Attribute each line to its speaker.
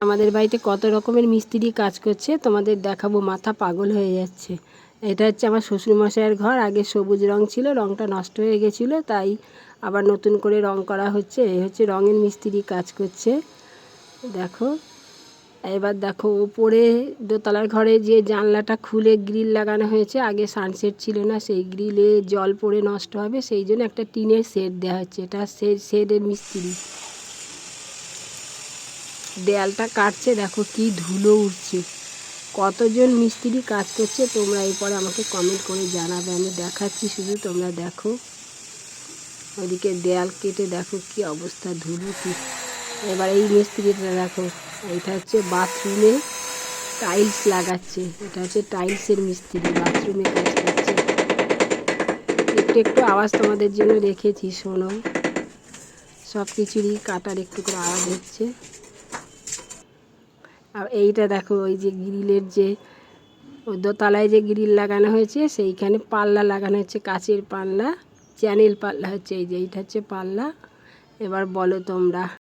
Speaker 1: আমাদের বাড়িতে কত রকমের মিস্ত্রি কাজ করছে তোমাদের দেখাবো, মাথা পাগল হয়ে যাচ্ছে। এটা হচ্ছে আমার শ্বশুরমশাইয়ের ঘর। আগে সবুজ রং ছিল, রংটা নষ্ট হয়ে গেছিলো, তাই আবার নতুন করে রং করা হচ্ছে। এই হচ্ছে রঙের মিস্ত্রি কাজ করছে, দেখো। এবার দেখো ওপরে দোতলার ঘরে যে জানলাটা খুলে গ্রিল লাগানো হয়েছে, আগে সানসেট ছিল না, সেই গ্রিলে জল পড়ে নষ্ট হবে, সেই জন্য একটা টিনের শেড দেওয়া হচ্ছে। এটা শেডের মিস্ত্রি দেয়ালটা কাটছে, দেখো কি ধুলো উঠছে। কতজন মিস্ত্রি কাজ করছে তোমরা এরপরে আমাকে কমেন্ট করে জানাবে। আমি দেখাচ্ছি শুধু, তোমরা দেখো। ওইদিকে দেয়াল কেটে দেখো কি অবস্থা, ধুলো কি। এবার এই মিস্ত্রিটা দেখো, এটা হচ্ছে বাথরুমে টাইলস লাগাচ্ছে। এটা হচ্ছে টাইলসের মিস্ত্রি, বাথরুমে কাজ করছে। একটু একটু আওয়াজ তোমাদের জন্য রেখেছি, শোনো। সব কিছুরই কাটার একটু করে আওয়াজ হচ্ছে। আর এইটা দেখো, ওই যে গ্রিলের যে ওই দোতলায় যে গ্রিল লাগানো হয়েছে, সেইখানে পাল্লা লাগানো হচ্ছে, কাচের পাল্লা, চ্যানেল পাল্লা হচ্ছে। এই যে এইটা হচ্ছে পাল্লা। এবার বলো তোমরা।